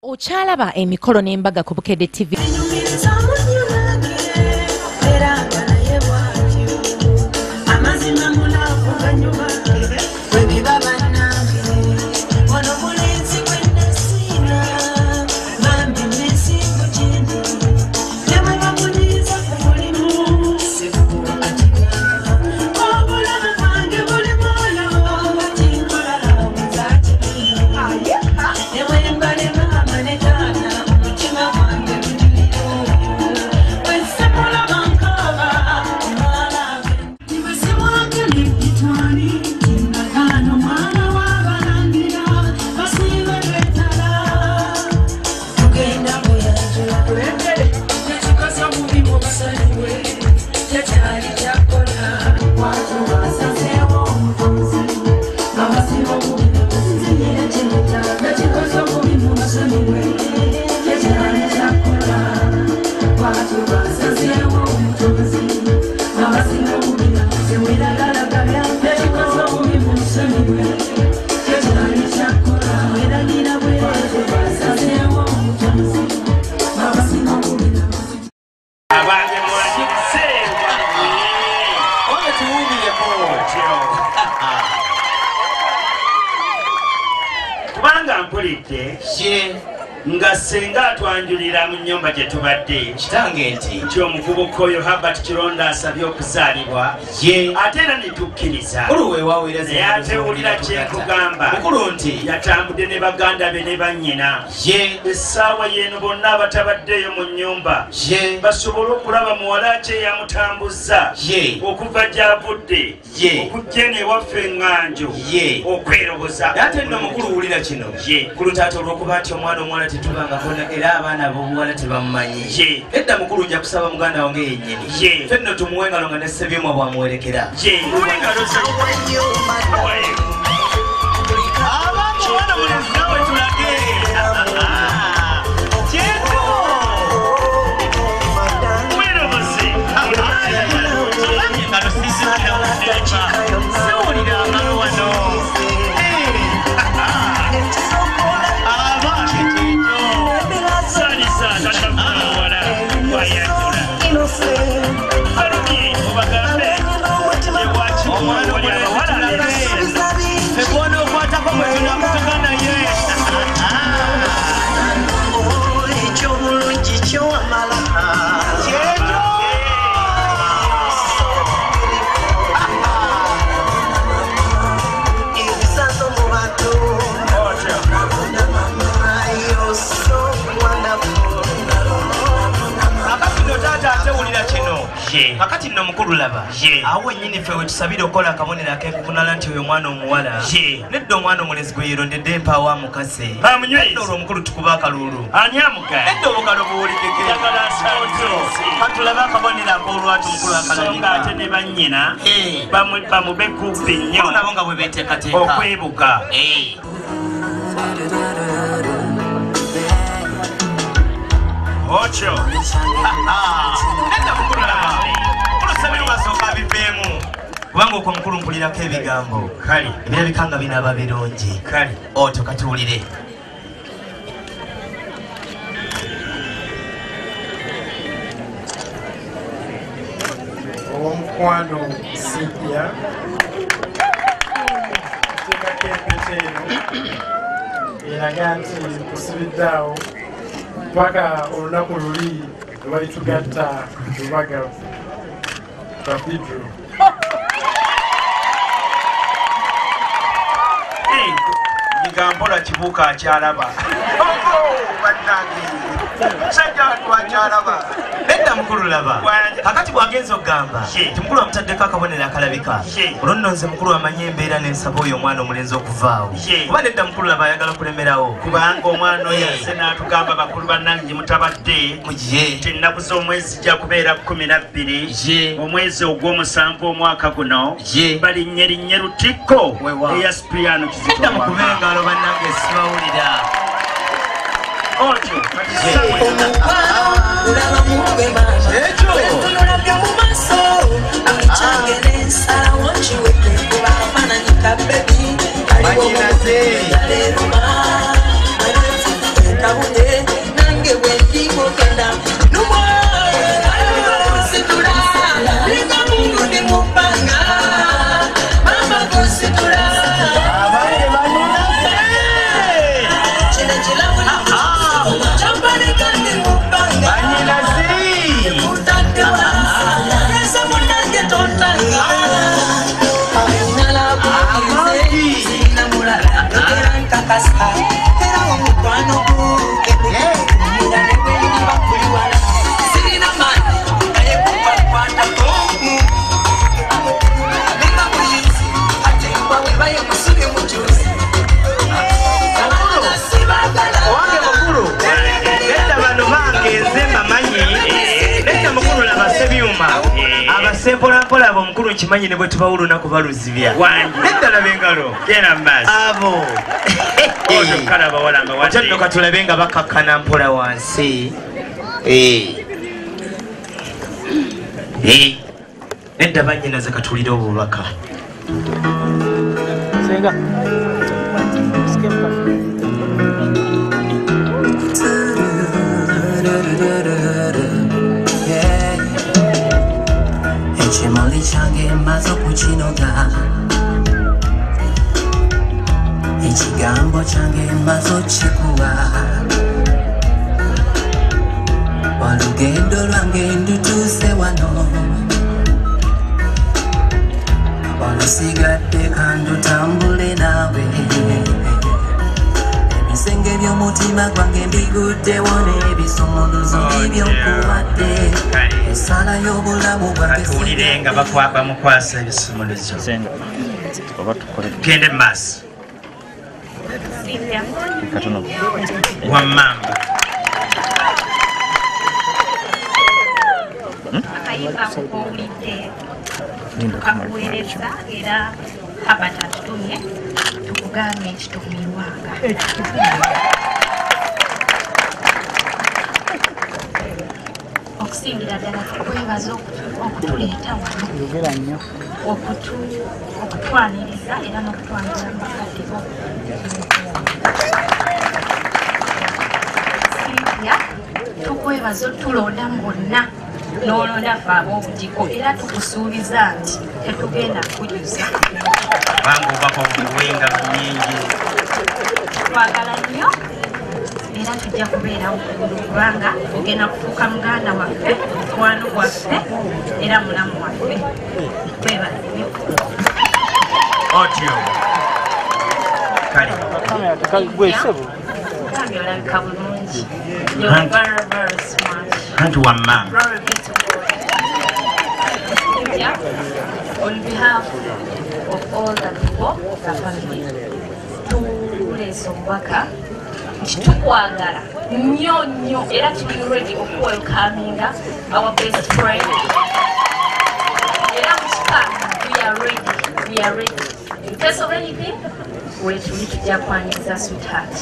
Ochalaba emikolo n'embaga ku Bukedde TV. Nga senga atwanjulira mu nnyumba gye tubadde kitange nti omuvubuka oyo Herbert Kironda asabye okuzaalibwa ate era ne tukkiriza naye ate owulira kyekugamba yatambudde ne baganda be ne bannyina essaawa yeeno bonna abatabaddeeyo mu nnyumba basobole okulaba muwala ki eyamutambuzza okuva gy'avudde okujja eno ewaffe eŋŋanjo okweroboza ate nno mukulu wulira kino ku lutaata olw'okuba nti omwana omuwala tetubanga kona era abaana ab'obuwala tebamumanyi edda mukulu nja kusaba muganda wange yennyini ffe nno tumuwe engalo nga ne Ssebyemwa bw'amuwerekera kakati nno mukulu laba awo wennyini ffe wetusabire okukola akabonero ak'enkukunala nti oyo omwana omuwala nedda omwana omulezi gwe yerondedde empaawo amukase nedda olwo omukulu tukuba akalulu nedda obukalo buwulikeke katulabe akabonero ak'olwatu mukulu akalabika ate ne bannyina bamube kumpi nnyo nabo nga bwe beteekateeka okwebuka otyo nedda mukulu laba kulusabire basooka biveemu kubanga okwo mukulu mpulirako ebigambo kale ebirabika nga binaaba birungi kale otyo katuwulire omukwano Cynthia ateekako empeta eno eraga nti tusibiddeawo paka olunaku luli lwalitugatta lubaga cathedral. Nigambola kibuuka akyalaba bannange sajja twakyalaba nedda mukulu laba kakati bwagenza okugamba ti mukulu amutaddeko akabonero akalabika olwo nno nze mukulu amanye embeera n'ensaba oyo omwana omulenzi okuvaawo kuba nedda mukulu laba ayagala kulemerawo kubanga omwana oyo azze n'atugamba bakulu bannange gye mutabadde nti ennaku z'omwezi zijja kubeera 12 omwezi ogw'omusanvu omwaka guno balinnye Lutikko eya Sipiriyano Kizito nedda mukube engalo bannange sibawulira otyo Taune, Nange, when people can down. No more, Situra, Rika Mungu ni Mupanga, Mama Situra. Abasempolampola abo mukulu nkimanyi ne bwe tubawa olunaku baluzibya neddala bengalo genda mumaaso abo otokala abawala mbawadde katulabe nga bakakkana mpola wansi nedda bannyinaze katulire obubaka Ekimuli kyange mmaze okukinoga ekigambo kyange mmaze okikuwa olugendo lwange ndutuuse wano olusigadde kandutambule naawe ebisenge by'omutima gwange mbiguddewo n'ebisumuluzo by'ebyokuwadde esala y'obulamu bwange nga bamukwasa ebisumuluzo gende mumaaso wammamba akayimba kukuwulidde tukakuweereza era abata tutumye tukugambe ekitumirwanga okusingira ddala tukwebaza okutuleeta wano okutwaniriza era n'okutwangula mubakadde bo Sylvia tukwebaza otulondamu bonna n'olonda ffe ab'obutiko era tukusuubiza nti tetugenda kujuza bangubako obuwenga nyingi twagala nnyo era tujja kubeerawo kubanga ogenda kutuuka muganda waffe mukwano gwaffe era mulamu waffe twebaza nnyo otyo kale kambi olabika bulungi anti wammamba on behalf of all the people the family tuleese obubaka nti tukwagala nnyo nnyo era tuli ready okuwelkaminga our best friend era mukika we are ready in case of anything we tuli tujja kwaniriza sweetheart